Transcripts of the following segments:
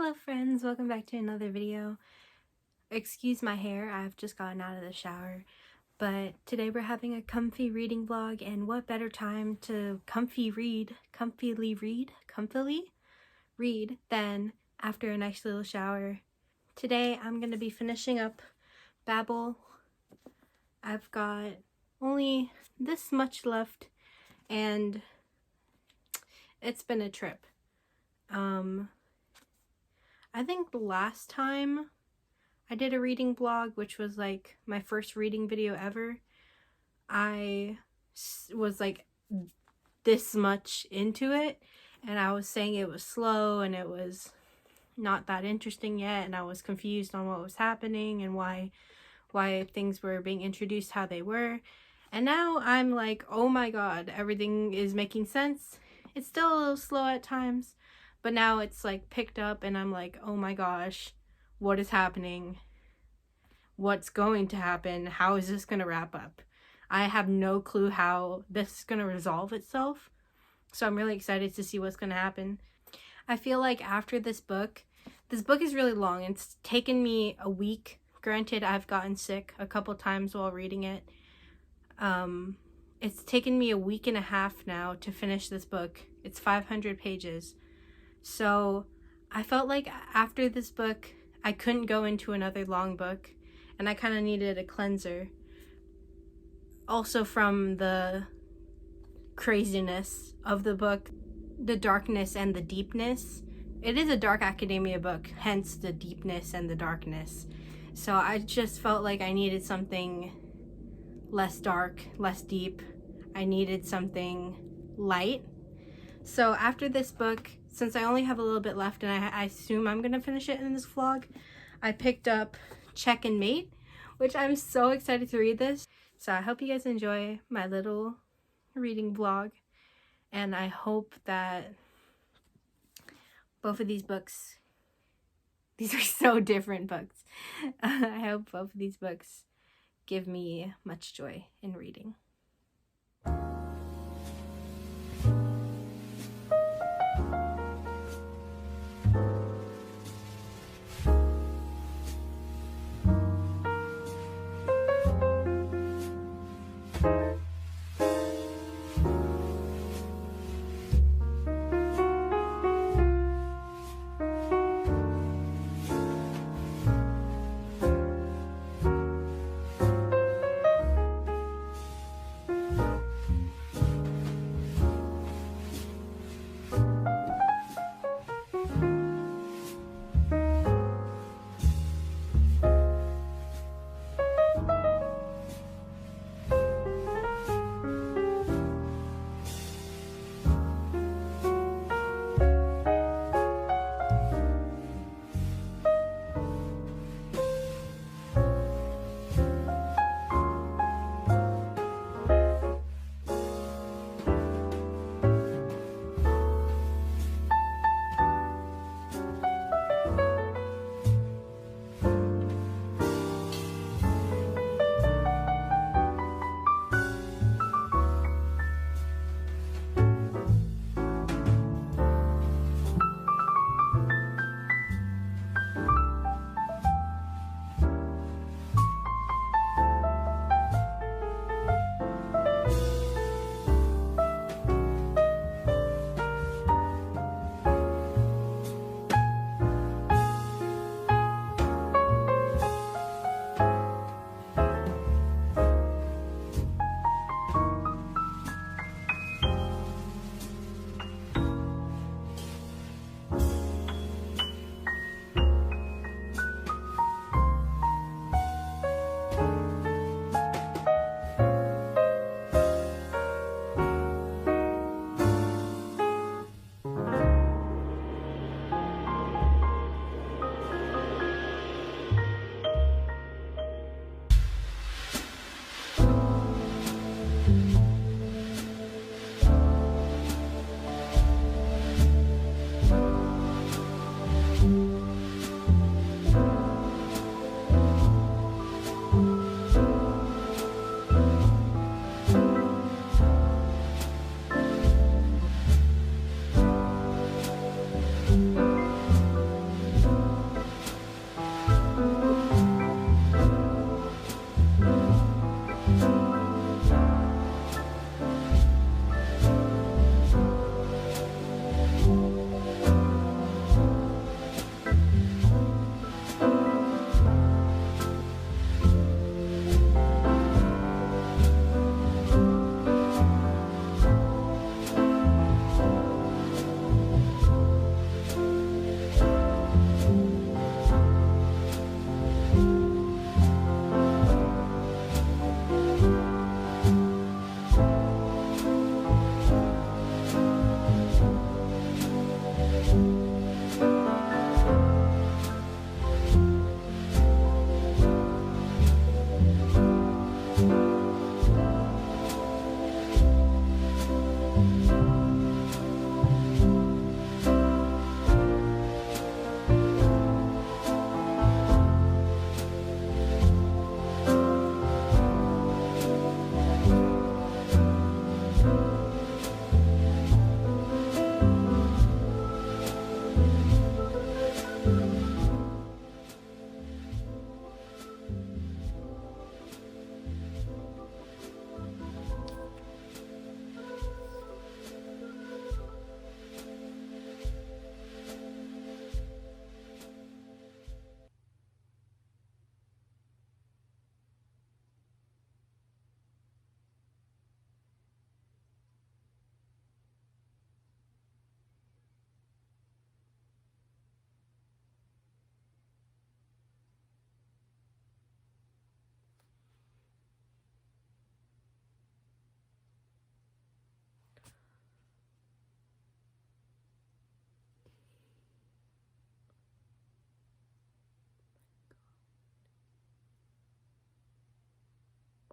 Hello friends, welcome back to another video. Excuse my hair, I've just gotten out of the shower, but today we're having a comfy reading vlog, and what better time to comfily read than after a nice little shower. Today I'm going to be finishing up Babel. I've got only this much left and it's been a trip. I think the last time I did a reading vlog, which was like my first reading video ever, I was like this much into it and I was saying it was slow and it was not that interesting yet, and I was confused on what was happening and why things were being introduced how they were. And now I'm like, oh my god, everything is making sense. It's still a little slow at times, but now it's like picked up and I'm like, oh my gosh, what is happening? What's going to happen? How is this going to wrap up? I have no clue how this is going to resolve itself. So I'm really excited to see what's going to happen. I feel like after this book is really long. It's taken me a week. Granted, I've gotten sick a couple times while reading it. It's taken me a week and a half now to finish this book. It's 500 pages. So I felt like after this book, I couldn't go into another long book, and I kind of needed a cleanser. Also from the craziness of the book, the darkness and the deepness. It is a dark academia book, hence the deepness and the darkness. So I just felt like I needed something less dark, less deep. I needed something light. So after this book, since I only have a little bit left and I assume I'm going to finish it in this vlog, I picked up Check and Mate, which I'm so excited to read this. So I hope you guys enjoy my little reading vlog, and I hope that both of these books, these are so different books, I hope both of these books give me much joy in reading.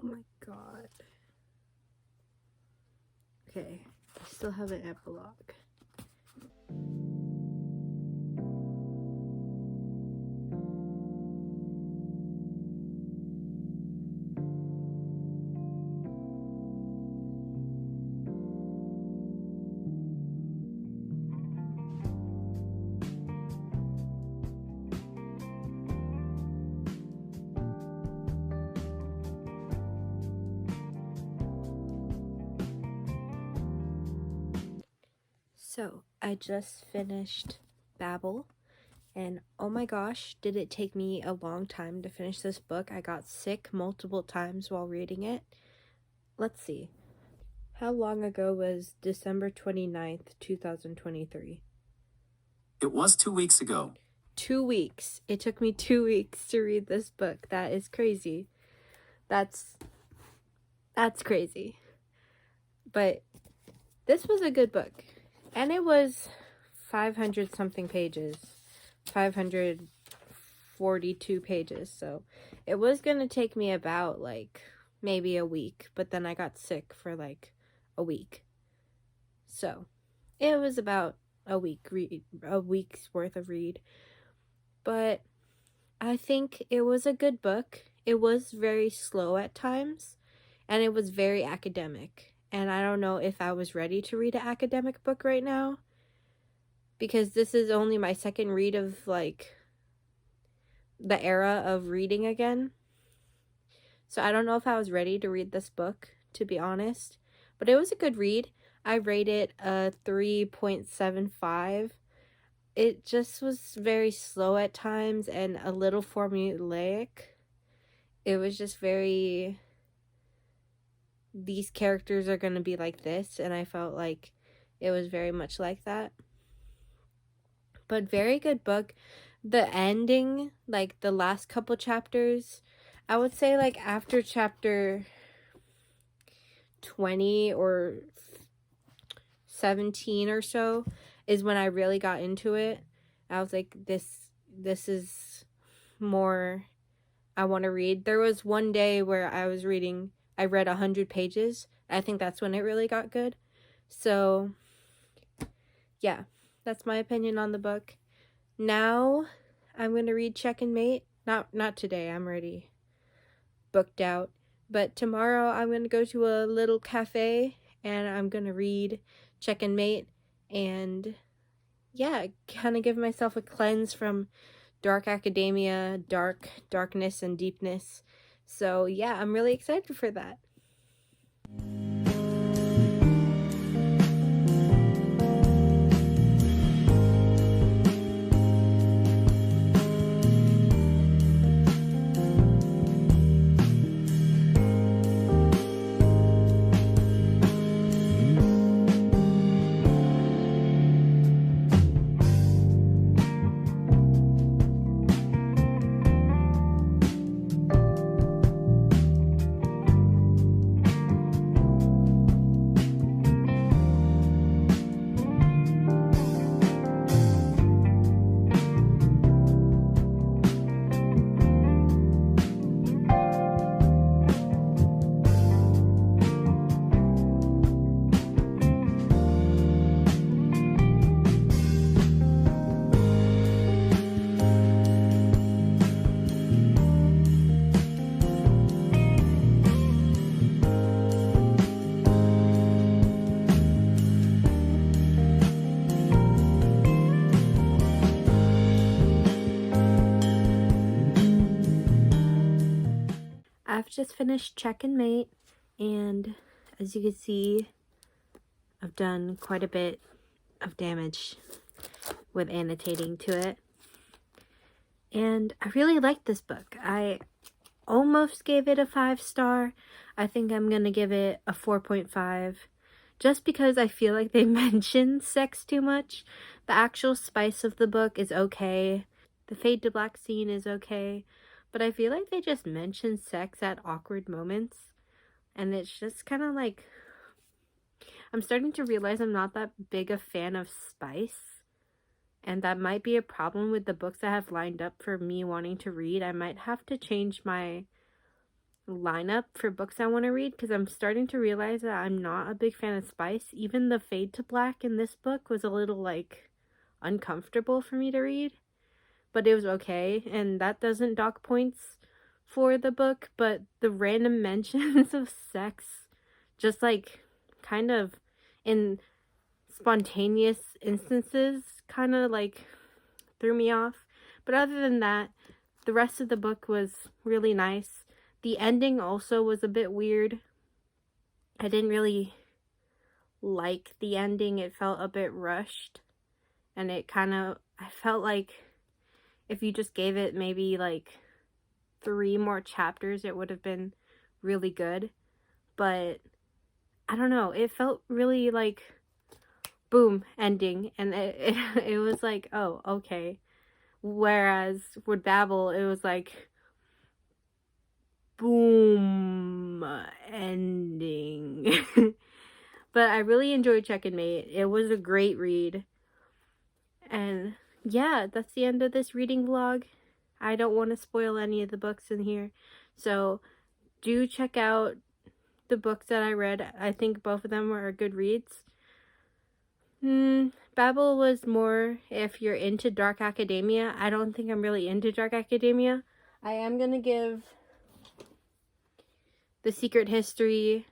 my god. Okay, I still have an epilogue. So, I just finished Babel, and oh my gosh, did it take me a long time to finish this book. I got sick multiple times while reading it. Let's see. How long ago was December 29th, 2023? It was 2 weeks ago. 2 weeks. It took me 2 weeks to read this book. That is crazy. That's crazy. But this was a good book. And it was 500 something pages. 542 pages. So it was going to take me about like maybe a week. But then I got sick for like a week. So it was about a week's worth of read. But I think it was a good book. It was very slow at times. And it was very academic. And I don't know if I was ready to read an academic book right now, because this is only my second read of like the era of reading again. So I don't know if I was ready to read this book, to be honest. But it was a good read. I rate it a 3.75. It just was very slow at times and a little formulaic. It was just very, these characters are going to be like this, and I felt like it was very much like that. But very good book. The ending, like the last couple chapters, I would say like after chapter 20 or 17 or so is when I really got into it. I was like, this is more I want to read. There was one day where I read 100 pages. I think that's when it really got good. So, yeah, that's my opinion on the book. Now, I'm going to read Check and Mate. Not today, I'm already booked out. But tomorrow, I'm going to go to a little cafe, and I'm going to read Check and Mate. And, yeah, kind of give myself a cleanse from dark academia, darkness, and deepness. So, yeah, I'm really excited for that. I've just finished Check and Mate, and as you can see, I've done quite a bit of damage with annotating to it. And I really liked this book. I almost gave it a 5-star. I think I'm going to give it a 4.5. Just because I feel like they mention sex too much. The actual spice of the book is okay. The fade to black scene is okay. But I feel like they just mention sex at awkward moments. And it's just kind of like, I'm starting to realize I'm not that big a fan of spice. And that might be a problem with the books I have lined up for me wanting to read. I might have to change my lineup for books I want to read, because I'm starting to realize that I'm not a big fan of spice. Even the fade to black in this book was a little like uncomfortable for me to read, but it was okay, and that doesn't dock points for the book. But the random mentions of sex, just like kind of in spontaneous instances, kind of like threw me off. But other than that, the rest of the book was really nice. The ending also was a bit weird. I didn't really like the ending. It felt a bit rushed, and I felt like if you just gave it maybe like 3 more chapters, it would have been really good. But I don't know, it felt really like boom, ending, and it was like, oh, okay. Whereas with Babel, it was like boom, ending. But I really enjoyed Check and Mate. It was a great read. And yeah, that's the end of this reading vlog. I don't want to spoil any of the books in here, so do check out the books that I read. I think both of them are good reads. Babel was more if you're into dark academia. I don't think I'm really into dark academia. I am gonna give The Secret History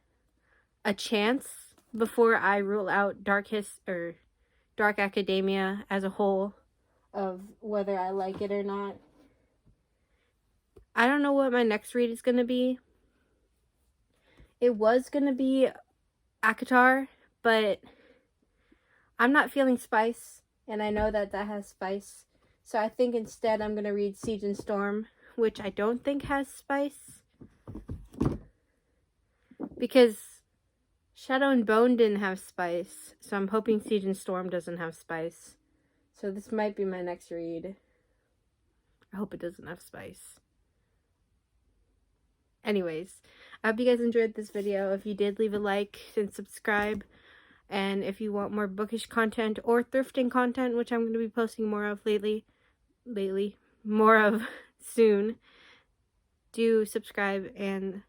a chance before I rule out dark academia as a whole, of whether I like it or not. I don't know what my next read is going to be. It was going to be ACOTAR, but I'm not feeling spice, and I know that that has spice. So I think instead I'm going to read Siege and Storm, which I don't think has spice, because Shadow and Bone didn't have spice, so I'm hoping Siege and Storm doesn't have spice. So this might be my next read. I hope it doesn't have spice. Anyways, I hope you guys enjoyed this video. If you did, leave a like and subscribe. And if you want more bookish content or thrifting content, which I'm going to be posting more of more of soon, do subscribe and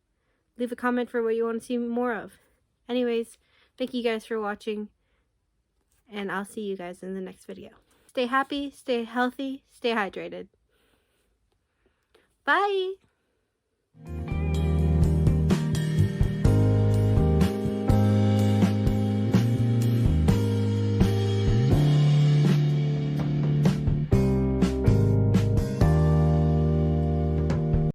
leave a comment for what you want to see more of. Anyways, thank you guys for watching, and I'll see you guys in the next video. Stay happy, stay healthy, stay hydrated. Bye!